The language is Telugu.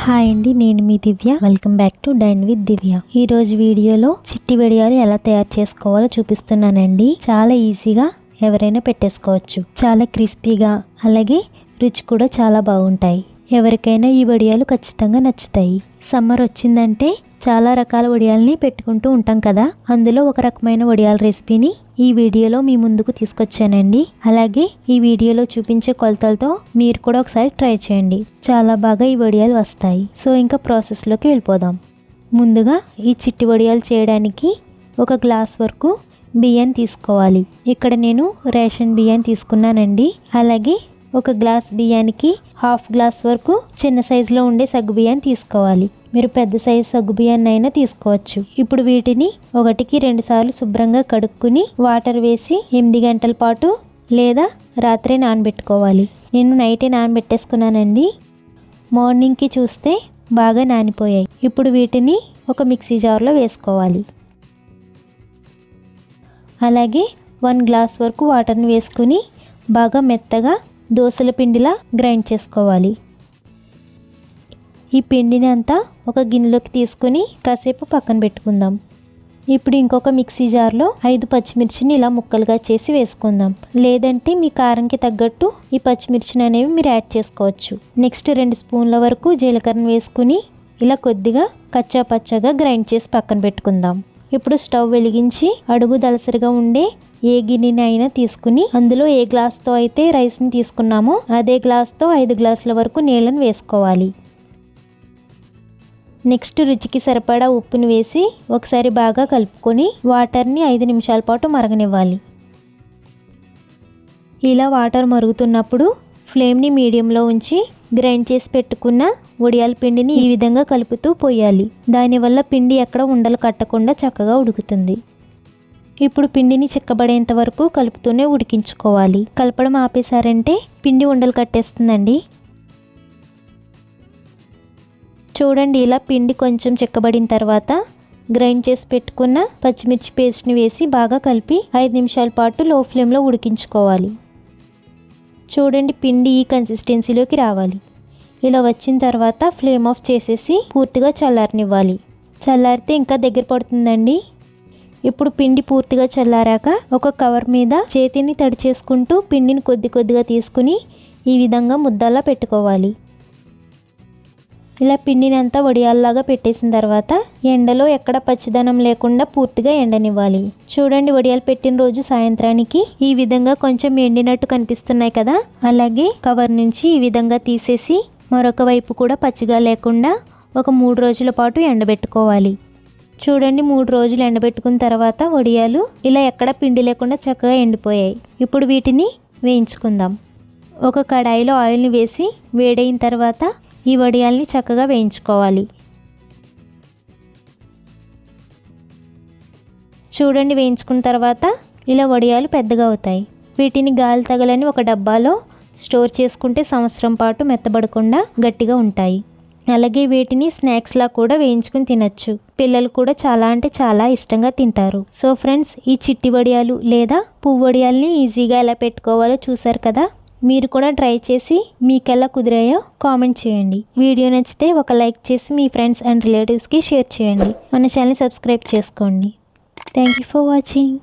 హాయ్ అండి, నేను మీ Divya. Welcome back to dine with Divya. ఈ రోజు వీడియోలో చిట్టి వడియాలు ఎలా తయారు చేసుకోవాలో చూపిస్తున్నానండి. చాలా ఈజీగా ఎవరైనా పెట్టేసుకోవచ్చు. చాలా క్రిస్పీగా, అలాగే రుచి కూడా చాలా బాగుంటాయి. ఎవరికైనా ఈ వడియాలు ఖచ్చితంగా నచ్చుతాయి. సమ్మర్ వచ్చిందంటే చాలా రకాల వడియాల్ని పెట్టుకుంటూ ఉంటాం కదా, అందులో ఒక రకమైన వడియాల రెసిపీని ఈ వీడియోలో మీ ముందుకు తీసుకొచ్చానండి. అలాగే ఈ వీడియోలో చూపించే కొలతలతో మీరు కూడా ఒకసారి ట్రై చేయండి. చాలా బాగా ఈ వడియాలు వస్తాయి. సో ఇంకా ప్రాసెస్లోకి వెళ్ళిపోదాం. ముందుగా ఈ చిట్టి వడియాలు చేయడానికి ఒక గ్లాస్ వరకు బియ్యం తీసుకోవాలి. ఇక్కడ నేను రేషన్ బియ్యం తీసుకున్నానండి. అలాగే ఒక గ్లాస్ బియ్యానికి హాఫ్ గ్లాస్ వరకు చిన్న సైజులో ఉండే సగ్గు బియ్యాన్ని తీసుకోవాలి. మీరు పెద్ద సైజు సగ్గు బియ్యాన్ని అయినా తీసుకోవచ్చు. ఇప్పుడు వీటిని 1-2 సార్లు శుభ్రంగా కడుక్కుని వాటర్ వేసి 8 గంటల పాటు లేదా రాత్రే నానబెట్టుకోవాలి. నేను నైటే నానబెట్టేసుకున్నానండి. మార్నింగ్కి చూస్తే బాగా నానిపోయాయి. ఇప్పుడు వీటిని ఒక మిక్సీ జార్లో వేసుకోవాలి. అలాగే 1 గ్లాస్ వరకు వాటర్ని వేసుకుని బాగా మెత్తగా దోసల పిండిలా గ్రైండ్ చేసుకోవాలి. ఈ పిండిని అంతా ఒక గిన్నెలోకి తీసుకుని కాసేపు పక్కన పెట్టుకుందాం. ఇప్పుడు ఇంకొక మిక్సీ జార్లో 5 పచ్చిమిర్చిని ఇలా ముక్కలుగా చేసి వేసుకుందాం. లేదంటే మీ కారంకి తగ్గట్టు ఈ పచ్చిమిర్చిని అనేవి మీరు యాడ్ చేసుకోవచ్చు. నెక్స్ట్ 2 స్పూన్ల వరకు జీలకర్రను వేసుకుని ఇలా కొద్దిగా కచ్చా పచ్చగా గ్రైండ్ చేసి పక్కన పెట్టుకుందాం. ఇప్పుడు స్టవ్ వెలిగించి అడుగు దలసరిగా ఉండే ఏ గిన్నెని అయినా తీసుకుని అందులో ఏ గ్లాస్తో అయితే రైస్ని తీసుకున్నామో అదే గ్లాస్తో 5 గ్లాసుల వరకు నీళ్ళని వేసుకోవాలి. నెక్స్ట్ రుచికి సరిపడా ఉప్పుని వేసి ఒకసారి బాగా కలుపుకొని వాటర్ని 5 నిమిషాల పాటు మరగనివ్వాలి. ఇలా వాటర్ మరుగుతున్నప్పుడు ఫ్లేమ్ని మీడియంలో ఉంచి గ్రైండ్ చేసి పెట్టుకున్న వడియాల పిండిని ఈ విధంగా కలుపుతూ పోయాలి. దానివల్ల పిండి ఎక్కడ ఉండలు కట్టకుండా చక్కగా ఉడుకుతుంది. ఇప్పుడు పిండిని చిక్కబడేంత వరకు కలుపుతూనే ఉడికించుకోవాలి. కలపడం ఆపేశారంటే పిండి ఉండలు కట్టేస్తుందండి. చూడండి, ఇలా పిండి కొంచెం చిక్కబడిన తర్వాత గ్రైండ్ చేసి పెట్టుకున్న పచ్చిమిర్చి పేస్ట్ని వేసి బాగా కలిపి 5 నిమిషాల పాటు లో ఫ్లేమ్లో ఉడికించుకోవాలి. చూడండి, పిండి ఈ కన్సిస్టెన్సీలోకి రావాలి. ఇలా వచ్చిన తర్వాత ఫ్లేమ్ ఆఫ్ చేసేసి పూర్తిగా చల్లారనివ్వాలి. చల్లారితే ఇంకా దగ్గర పడుతుందండి. ఇప్పుడు పిండి పూర్తిగా చల్లారాక ఒక కవర్ మీద చేతిని తడి చేసుకుంటూ పిండిని కొద్దిగా తీసుకుని ఈ విధంగా ముద్దలా పెట్టుకోవాలి. ఇలా పిండిని అంతా వడియాల్లాగా పెట్టేసిన తర్వాత ఎండలో ఎక్కడ పచ్చిదనం లేకుండా పూర్తిగా ఎండనివ్వాలి. చూడండి, వడియాలు పెట్టిన రోజు సాయంత్రానికి ఈ విధంగా కొంచెం ఎండినట్టు కనిపిస్తున్నాయి కదా. అలాగే కవర్ నుంచి ఈ విధంగా తీసేసి మరొక వైపు కూడా పచ్చిగా లేకుండా ఒక 3 రోజుల పాటు ఎండబెట్టుకోవాలి. చూడండి, 3 రోజులు ఎండబెట్టుకున్న తర్వాత వడియాలు ఇలా ఎక్కడ పిండి లేకుండా చక్కగా ఎండిపోయాయి. ఇప్పుడు వీటిని వేయించుకుందాం. ఒక కడాయిలో ఆయిల్ని వేసి వేడైన తర్వాత ఈ వడియాల్ని చక్కగా వేయించుకోవాలి. చూడండి, వేయించుకున్న తర్వాత ఇలా వడియాలు పెద్దగా అవుతాయి. వీటిని గాలి తగలని ఒక డబ్బాలో స్టోర్ చేసుకుంటే సంవత్సరం పాటు మెత్తబడకుండా గట్టిగా ఉంటాయి. అలాగే వీటిని స్నాక్స్లా కూడా వేయించుకుని తినచ్చు. పిల్లలు కూడా చాలా అంటే చాలా ఇష్టంగా తింటారు. సో ఫ్రెండ్స్, ఈ చిట్టి వడియాలు లేదా పువ్వు వడియాల్ని ఈజీగా ఎలా పెట్టుకోవాలో చూసారు కదా. మీరు కూడా ట్రై చేసి మీకు ఎలా కుదిరాయో కామెంట్ చేయండి. వీడియో నచ్చితే ఒక లైక్ చేసి మీ ఫ్రెండ్స్ అండ్ రిలేటివ్స్కి షేర్ చేయండి. మన ఛానల్ని సబ్స్క్రైబ్ చేసుకోండి. Thank you for watching.